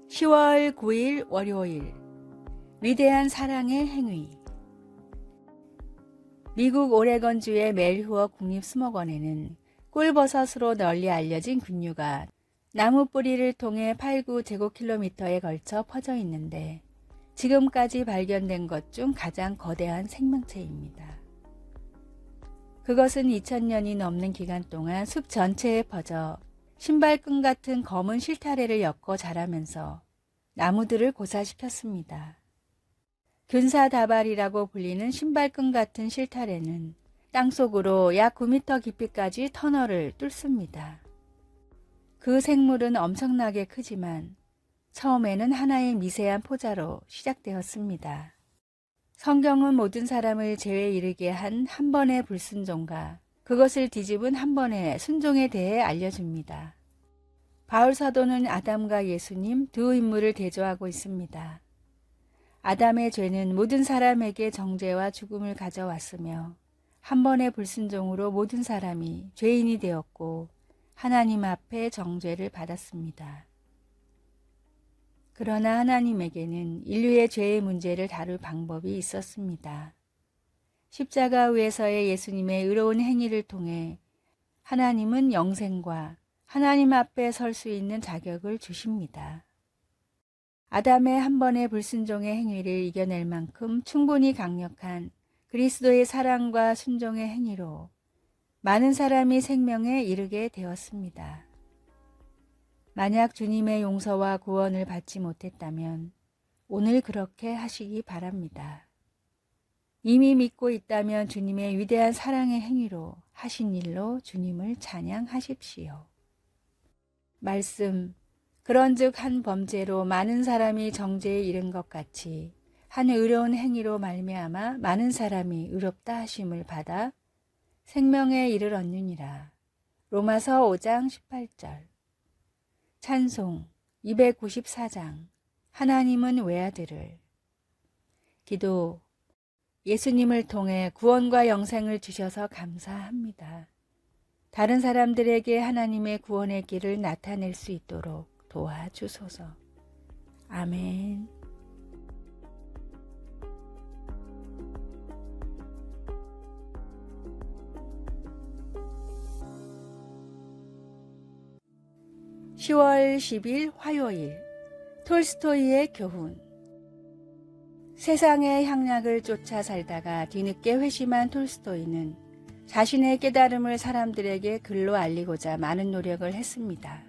(10월 9일) 월요일, 위대한 사랑의 행위. 미국 오레건주의 멜후어 국립수목원에는 꿀버섯으로 널리 알려진 균류가 나무 뿌리를 통해 8-9제곱킬로미터에 걸쳐 퍼져 있는데, 지금까지 발견된 것 중 가장 거대한 생명체입니다. 그것은 2000년이 넘는 기간 동안 숲 전체에 퍼져 신발끈 같은 검은 실타래를 엮어 자라면서 나무들을 고사시켰습니다. 균사다발이라고 불리는 신발끈 같은 실타래는 땅속으로 약 9m 깊이까지 터널을 뚫습니다. 그 생물은 엄청나게 크지만 처음에는 하나의 미세한 포자로 시작되었습니다. 성경은 모든 사람을 죄에 이르게 한 한 번의 불순종과 그것을 뒤집은 한 번의 순종에 대해 알려줍니다. 바울 사도는 아담과 예수님 두 인물을 대조하고 있습니다. 아담의 죄는 모든 사람에게 정죄와 죽음을 가져왔으며 한 번의 불순종으로 모든 사람이 죄인이 되었고 하나님 앞에 정죄를 받았습니다. 그러나 하나님에게는 인류의 죄의 문제를 다룰 방법이 있었습니다. 십자가 위에서의 예수님의 의로운 행위를 통해 하나님은 영생과 하나님 앞에 설 수 있는 자격을 주십니다. 아담의 한 번의 불순종의 행위를 이겨낼 만큼 충분히 강력한 그리스도의 사랑과 순종의 행위로 많은 사람이 생명에 이르게 되었습니다. 만약 주님의 용서와 구원을 받지 못했다면 오늘 그렇게 하시기 바랍니다. 이미 믿고 있다면 주님의 위대한 사랑의 행위로 하신 일로 주님을 찬양하십시오. 말씀, 그런즉 한 범죄로 많은 사람이 정죄에 이른 것 같이 한 의로운 행위로 말미암아 많은 사람이 의롭다 하심을 받아 생명에 이르렀느니라. 로마서 5장 18절. 찬송 294장. 하나님은 외아들을. 기도. 예수님을 통해 구원과 영생을 주셔서 감사합니다. 다른 사람들에게 하나님의 구원의 길을 나타낼 수 있도록 도와주소서. 아멘. (10월 10일) 화요일, 톨스토이의 교훈. 세상의 향락을 쫓아 살다가 뒤늦게 회심한 톨스토이는 자신의 깨달음을 사람들에게 글로 알리고자 많은 노력을 했습니다.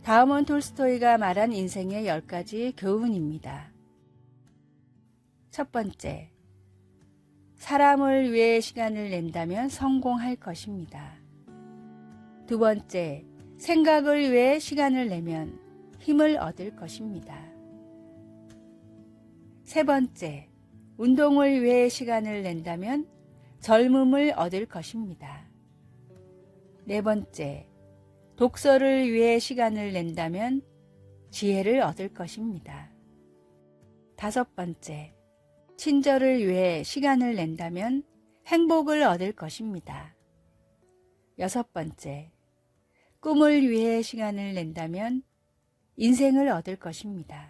다음은 톨스토이가 말한 인생의 10가지 교훈입니다. 첫 번째, 사람을 위해 시간을 낸다면 성공할 것입니다. 두 번째, 생각을 위해 시간을 내면 힘을 얻을 것입니다. 세 번째, 운동을 위해 시간을 낸다면 젊음을 얻을 것입니다. 네 번째, 독서를 위해 시간을 낸다면 지혜를 얻을 것입니다. 다섯 번째, 친절을 위해 시간을 낸다면 행복을 얻을 것입니다. 여섯 번째, 꿈을 위해 시간을 낸다면 인생을 얻을 것입니다.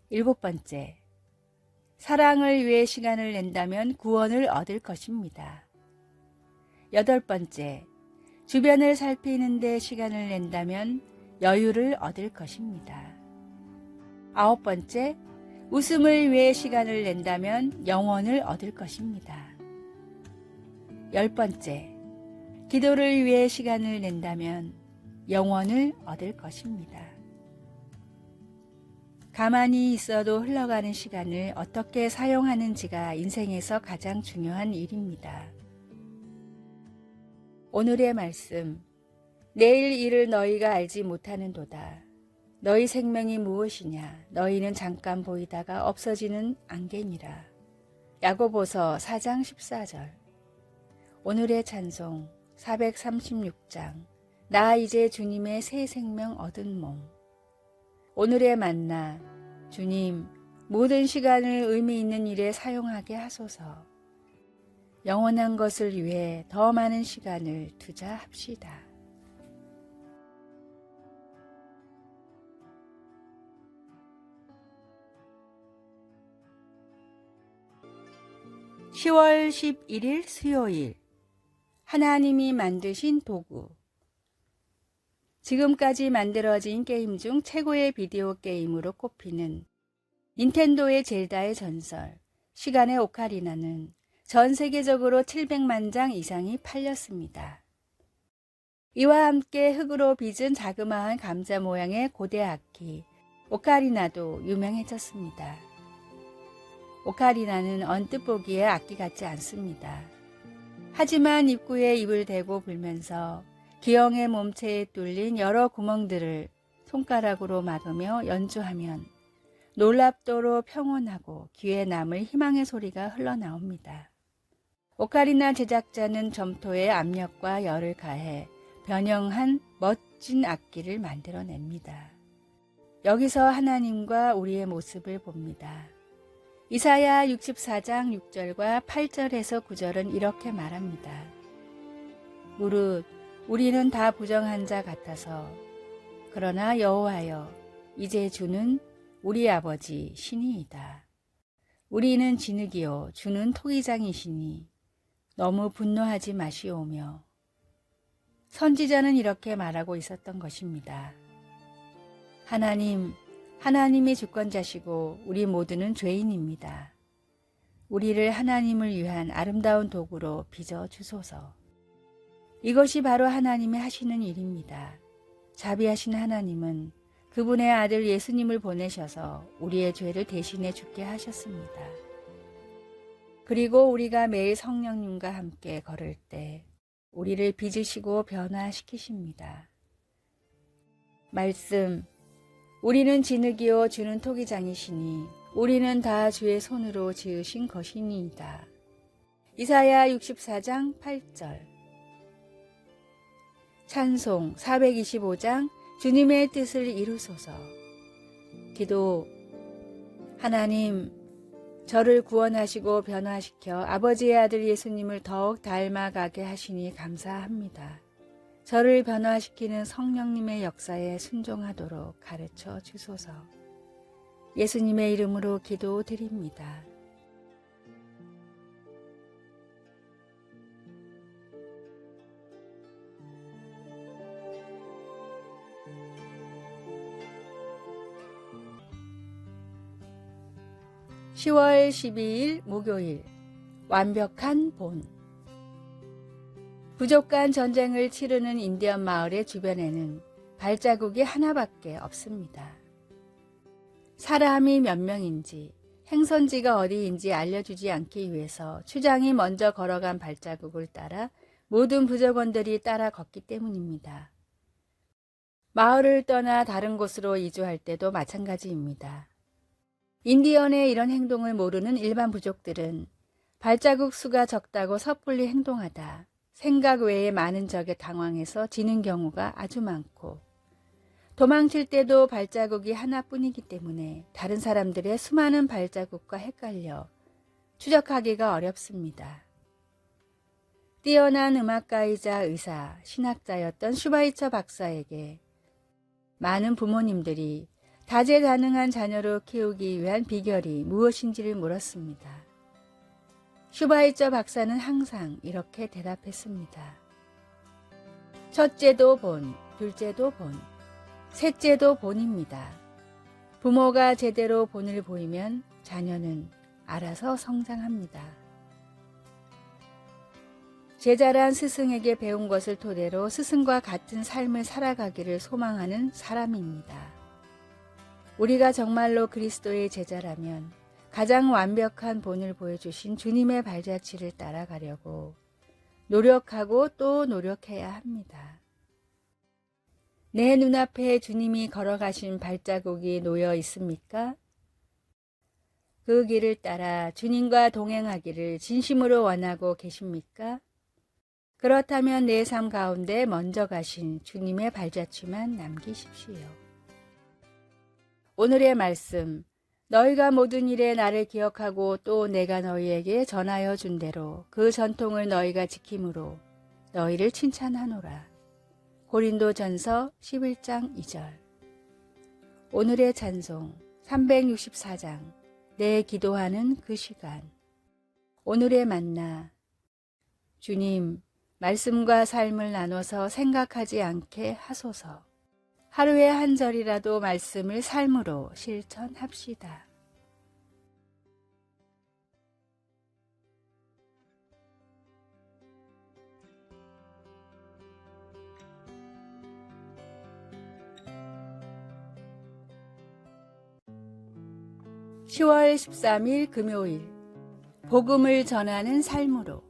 일곱 번째, 사랑을 위해 시간을 낸다면 구원을 얻을 것입니다. 여덟 번째, 주변을 살피는 데 시간을 낸다면 여유를 얻을 것입니다. 아홉 번째, 웃음을 위해 시간을 낸다면 영원을 얻을 것입니다. 열 번째, 기도를 위해 시간을 낸다면 영원을 얻을 것입니다. 가만히 있어도 흘러가는 시간을 어떻게 사용하는지가 인생에서 가장 중요한 일입니다. 오늘의 말씀, 내일 일을 너희가 알지 못하는도다. 너희 생명이 무엇이냐? 너희는 잠깐 보이다가 없어지는 안개니라. 야고보서 4장 14절. 오늘의 찬송 436장. 나 이제 주님의 새 생명 얻은 몸. 오늘의 만나, 주님, 모든 시간을 의미 있는 일에 사용하게 하소서. 영원한 것을 위해 더 많은 시간을 투자합시다. (10월 11일) 수요일. 하나님이 만드신 도구. 지금까지 만들어진 게임 중 최고의 비디오 게임으로 꼽히는 닌텐도의 젤다의 전설, 시간의 오카리나는 전 세계적으로 700만 장 이상이 팔렸습니다. 이와 함께 흙으로 빚은 자그마한 감자 모양의 고대 악기, 오카리나도 유명해졌습니다. 오카리나는 언뜻 보기에 악기 같지 않습니다. 하지만 입구에 입을 대고 불면서 기형의 몸체에 뚫린 여러 구멍들을 손가락으로 막으며 연주하면 놀랍도록 평온하고 귀에 남을 희망의 소리가 흘러나옵니다. 오카리나 제작자는 점토에 압력과 열을 가해 변형한 멋진 악기를 만들어냅니다. 여기서 하나님과 우리의 모습을 봅니다. 이사야 64장 6절과 8절에서 9절은 이렇게 말합니다. 무릇 우리는 다 부정한 자 같아서 그러나 여호와여 이제 주는 우리 아버지 신이이다. 우리는 진흙이요 주는 토기장이시니 너무 분노하지 마시오며. 선지자는 이렇게 말하고 있었던 것입니다. 하나님이 주권자시고 우리 모두는 죄인입니다. 우리를 하나님을 위한 아름다운 도구로 빚어 주소서. 이것이 바로 하나님이 하시는 일입니다. 자비하신 하나님은 그분의 아들 예수님을 보내셔서 우리의 죄를 대신해 죽게 하셨습니다. 그리고 우리가 매일 성령님과 함께 걸을 때 우리를 빚으시고 변화시키십니다. 말씀, 우리는 진흙이요 주는 토기장이시니 우리는 다 주의 손으로 지으신 것이니이다. 이사야 64장 8절. 찬송 425장 주님의 뜻을 이루소서. 기도. 하나님, 저를 구원하시고 변화시켜 아버지의 아들 예수님을 더욱 닮아가게 하시니 감사합니다. 저를 변화시키는 성령님의 역사에 순종하도록 가르쳐 주소서. 예수님의 이름으로 기도드립니다. (10월 12일) 목요일. 완벽한 본. 부족한 전쟁을 치르는 인디언 마을의 주변에는 발자국이 하나밖에 없습니다. 사람이 몇 명인지, 행선지가 어디인지 알려주지 않기 위해서 추장이 먼저 걸어간 발자국을 따라 모든 부족원들이 따라 걷기 때문입니다. 마을을 떠나 다른 곳으로 이주할 때도 마찬가지입니다. 인디언의 이런 행동을 모르는 일반 부족들은 발자국 수가 적다고 섣불리 행동하다 생각 외에 많은 적에 당황해서 지는 경우가 아주 많고, 도망칠 때도 발자국이 하나뿐이기 때문에 다른 사람들의 수많은 발자국과 헷갈려 추적하기가 어렵습니다. 뛰어난 음악가이자 의사, 신학자였던 슈바이처 박사에게 많은 부모님들이 다재다능한 자녀로 키우기 위한 비결이 무엇인지를 물었습니다. 슈바이처 박사는 항상 이렇게 대답했습니다. 첫째도 본, 둘째도 본, 셋째도 본입니다. 부모가 제대로 본을 보이면 자녀는 알아서 성장합니다. 제자란 스승에게 배운 것을 토대로 스승과 같은 삶을 살아가기를 소망하는 사람입니다. 우리가 정말로 그리스도의 제자라면 가장 완벽한 본을 보여주신 주님의 발자취를 따라가려고 노력하고 또 노력해야 합니다. 내 눈앞에 주님이 걸어가신 발자국이 놓여 있습니까? 그 길을 따라 주님과 동행하기를 진심으로 원하고 계십니까? 그렇다면 내 삶 가운데 먼저 가신 주님의 발자취만 남기십시오. 오늘의 말씀, 너희가 모든 일에 나를 기억하고 또 내가 너희에게 전하여 준 대로 그 전통을 너희가 지킴으로 너희를 칭찬하노라. 고린도전서 11장 2절. 오늘의 찬송 364장 내 기도하는 그 시간. 오늘의 만나. 주님, 말씀과 삶을 나눠서 생각하지 않게 하소서. 하루에 한 절이라도 말씀을 삶으로 실천합시다. (10월 13일) 금요일 복음을 전하는 삶으로.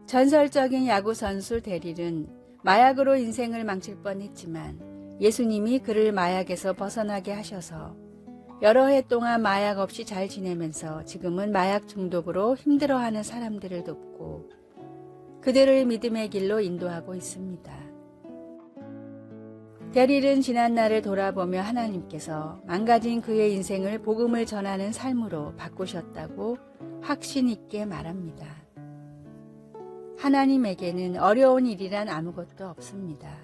전설적인 야구 선수 데릴은 마약으로 인생을 망칠 뻔했지만 예수님이 그를 마약에서 벗어나게 하셔서 여러 해 동안 마약 없이 잘 지내면서 지금은 마약 중독으로 힘들어하는 사람들을 돕고 그들을 믿음의 길로 인도하고 있습니다. 데릴은 지난 날을 돌아보며 하나님께서 망가진 그의 인생을 복음을 전하는 삶으로 바꾸셨다고 확신 있게 말합니다. 하나님에게는 어려운 일이란 아무것도 없습니다.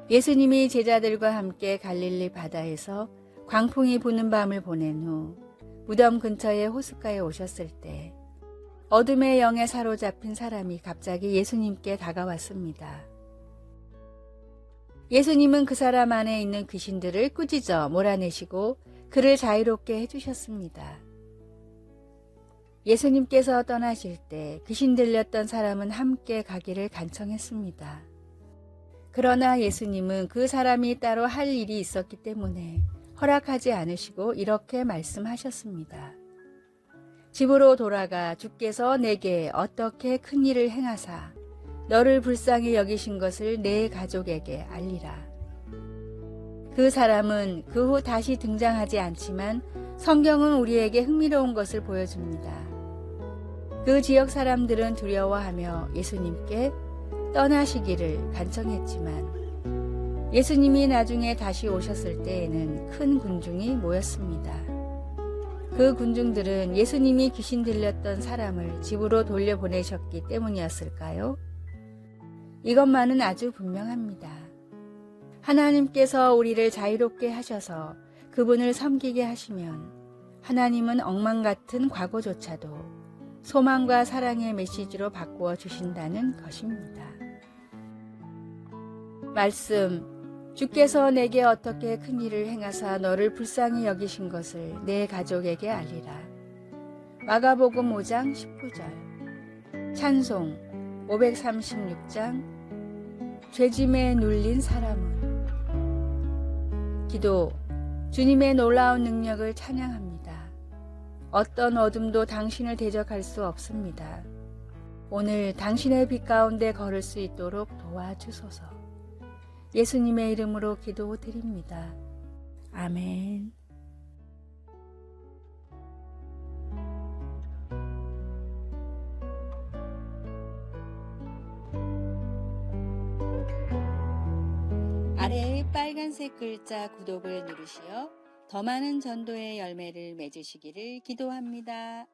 예수님이 제자들과 함께 갈릴리 바다에서 광풍이 부는 밤을 보낸 후 무덤 근처의 호숫가에 오셨을 때 어둠의 영에 사로잡힌 사람이 갑자기 예수님께 다가왔습니다. 예수님은 그 사람 안에 있는 귀신들을 꾸짖어 몰아내시고 그를 자유롭게 해주셨습니다. 예수님께서 떠나실 때 귀신 들렸던 사람은 함께 가기를 간청했습니다. 그러나 예수님은 그 사람이 따로 할 일이 있었기 때문에 허락하지 않으시고 이렇게 말씀하셨습니다. 집으로 돌아가 주께서 내게 어떻게 큰 일을 행하사 너를 불쌍히 여기신 것을 내 가족에게 알리라. 그 사람은 그 후 다시 등장하지 않지만 성경은 우리에게 흥미로운 것을 보여줍니다. 그 지역 사람들은 두려워하며 예수님께 떠나시기를 간청했지만 예수님이 나중에 다시 오셨을 때에는 큰 군중이 모였습니다. 그 군중들은 예수님이 귀신 들렸던 사람을 집으로 돌려보내셨기 때문이었을까요? 이것만은 아주 분명합니다. 하나님께서 우리를 자유롭게 하셔서 그분을 섬기게 하시면 하나님은 엉망 같은 과거조차도 소망과 사랑의 메시지로 바꾸어 주신다는 것입니다. 말씀, 주께서 내게 어떻게 큰 일을 행하사 너를 불쌍히 여기신 것을 내 가족에게 알리라. 마가복음 5장 19절. 찬송 536장 죄짐에 눌린 사람은. 기도, 주님의 놀라운 능력을 찬양합니다. 어떤 어둠도 당신을 대적할 수 없습니다. 오늘 당신의 빛 가운데 걸을 수 있도록 도와주소서. 예수님의 이름으로 기도드립니다. 아멘. 아래의 빨간색 글자 구독을 누르시어 더 많은 전도의 열매를 맺으시기를 기도합니다.